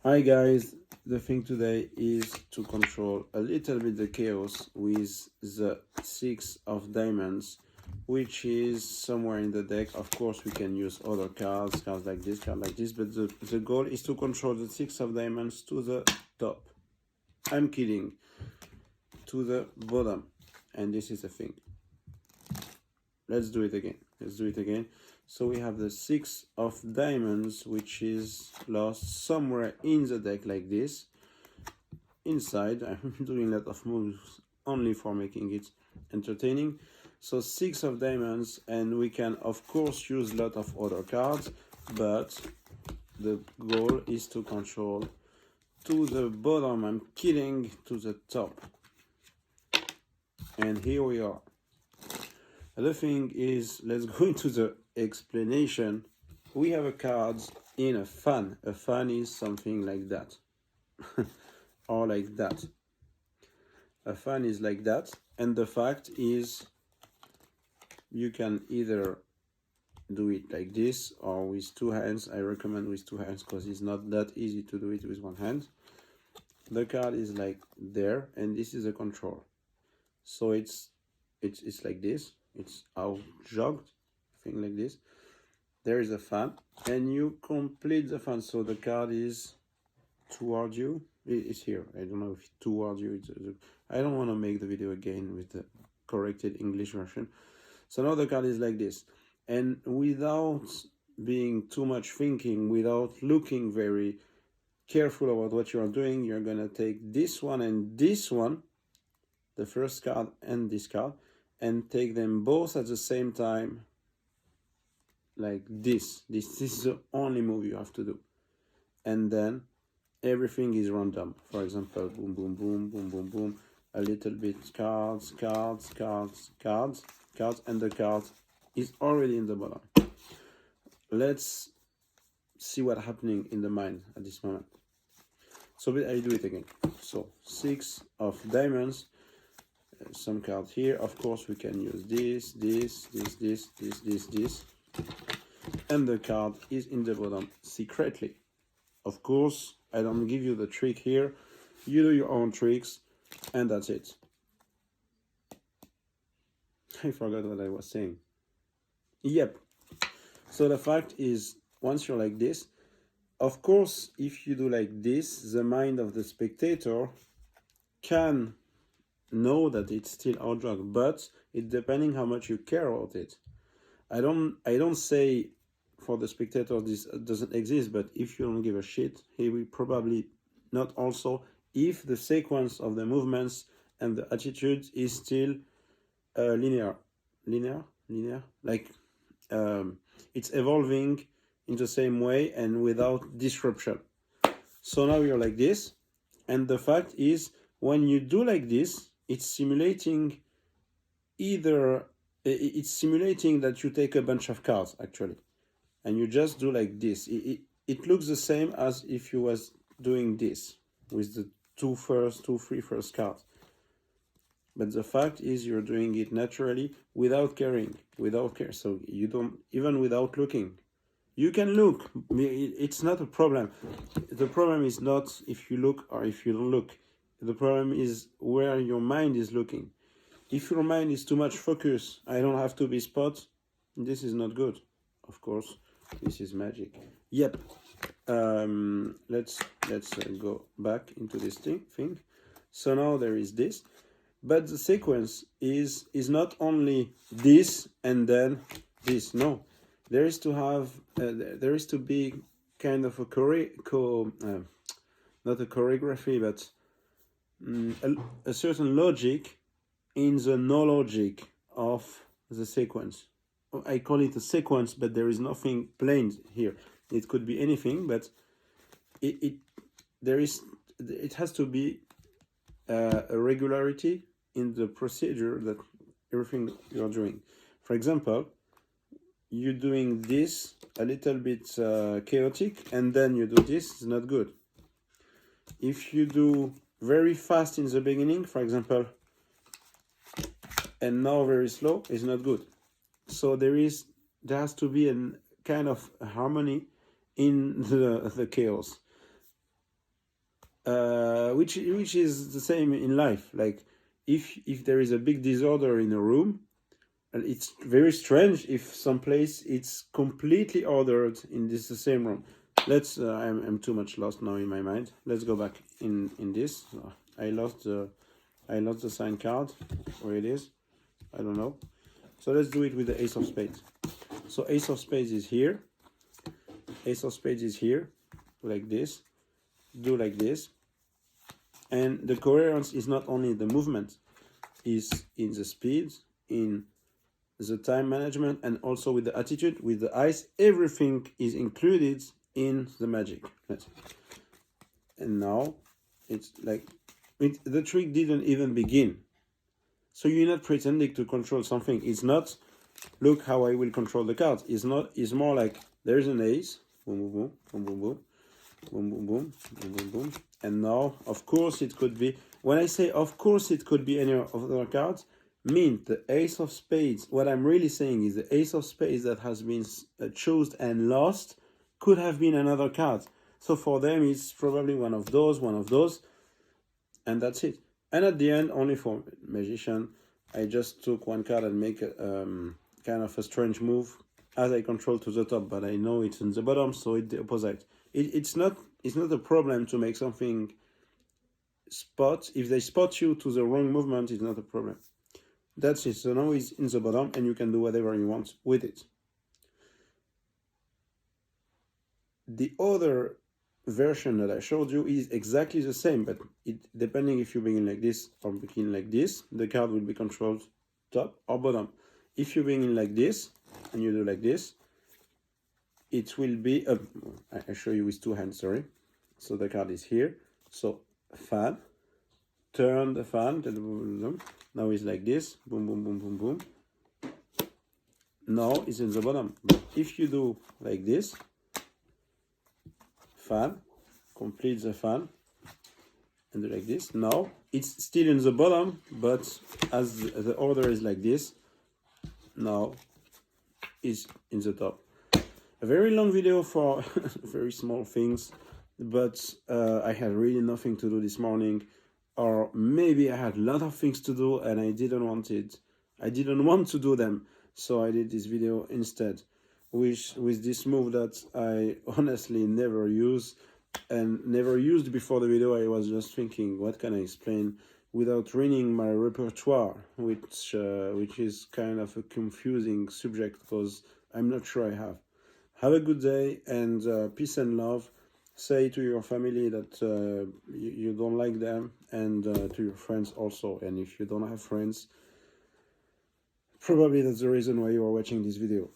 Hi guys, the thing today is to control a little bit the chaos with the 6 of diamonds, which is somewhere in the deck. Of course we can use other cards like this, but the goal is to control the 6 of diamonds to the top. I'm kidding, to the bottom. And this is the thing. Let's do it again. So we have the 6 of diamonds, which is lost somewhere in the deck like this. Inside, I'm doing a lot of moves only for making it entertaining. So 6 of diamonds, and we can of course use a lot of other cards, but the goal is to control to the bottom. I'm kidding, to the top. And here we are. The thing is, let's go into the explanation. We have a card in a fan. A fan is something like that. Or like that. A fan is like that. And the fact is, you can either do it like this or with 2 hands. I recommend with 2 hands because it's not that easy to do it with 1 hand. The card is like there, and this is a control. So it's like this. It's out jogged, thing like this. There is a fan, and you complete the fan. So the card is toward you. It's here. I don't know if it's toward you. I don't want to make the video again with the corrected English version. So now the card is like this, and without being too much thinking, without looking very careful about what you are doing, you're gonna take this one and this one, the first card and this card, and take them both at the same time like this. This is the only move you have to do. And then everything is random. For example, boom, boom, boom, boom, boom, boom. A little bit cards, and the card is already in the bottom. Let's see what's happening in the mind at this moment. So I do it again. So 6 of diamonds. Some card here. Of course we can use this, and the card is in the bottom secretly. Of course I don't give you the trick here, you do your own tricks, and that's it. I forgot what I was saying. Yep. So the fact is, once you're like this, of course if you do like this, the mind of the spectator can know that it's still our drug, but it depending how much you care about it. I don't say for the spectator this doesn't exist, but if you don't give a shit, he will probably not also if the sequence of the movements and the attitude is still linear, like it's evolving in the same way and without disruption. So now you're like this, and the fact is, when you do like this, it's simulating that you take a bunch of cards actually, and you just do like this. It looks the same as if you was doing this with the 3 first cards, but the fact is you're doing it naturally without caring, so you don't, even without looking. You can look, it's not a problem. The problem is not if you look or if you don't look. The problem is where your mind is looking. If your mind is too much focus, I don't have to be spot, this is not good. Of course, this is magic. Yep. Let's go back into this thing. So now there is this, but the sequence is not only this and then this. No, there is to be kind of a not a choreography, but a certain logic in the no logic of the sequence. I call it a sequence, but there is nothing plain here. It could be anything, but it has to be a regularity in the procedure that everything you're doing. For example, you're doing this a little bit chaotic, and then you do this, it's not good. If you do very fast in the beginning, for example, and now very slow, is not good. So there has to be a kind of harmony in the chaos. which is the same in life. Like if there is a big disorder in a room, and it's very strange if someplace it's completely ordered in this the same room. Let's I'm too much lost now in my mind. Let's go back in this. I lost the sign card. Where it is, I don't know. So let's do it with the ace of spades. So ace of spades is here, ace of spades is here, like this, do like this. And the coherence is not only the movement, is in the speed, in the time management, and also with the attitude, with the eyes. Everything is included in the magic. And now it's like the trick didn't even begin. So you're not pretending to control something. It's not, look how I will control the cards. It's not. It's more like there's an ace, boom, boom, boom, boom, boom, boom, boom, boom, boom, boom, boom, boom. And now, of course, it could be. When I say of course it could be any of the cards, mean the ace of spades. What I'm really saying is the ace of spades that has been chosen and lost could have been another card. So for them, it's probably one of those, and that's it. And at the end, only for magician, I just took one card and make a kind of a strange move as I control to the top, but I know it's in the bottom, so it's the opposite. It's not a problem to make something spot. If they spot you to the wrong movement, it's not a problem. That's it. So now it's in the bottom, and you can do whatever you want with it. The other version that I showed you is exactly the same, but it depending if you begin like this or begin like this, the card will be controlled top or bottom. If you begin like this and you do like this, it will be I show you with two hands, sorry. So the card is here. So fan, turn the fan, now it's like this, boom, boom, boom, boom, boom. Now it's in the bottom. But if you do like this, fan, complete the fan, and do like this. Now it's still in the bottom, but as the order is like this, now it's in the top. A very long video for very small things, but I had really nothing to do this morning, or maybe I had a lot of things to do and I didn't want to do them, so I did this video instead, with this move that I honestly never use and never used before the video. I was just thinking, what can I explain without ruining my repertoire, which is kind of a confusing subject because I'm not sure I have. Have a good day, and peace and love. Say to your family that you don't like them, and to your friends also. And if you don't have friends, probably that's the reason why you are watching this video.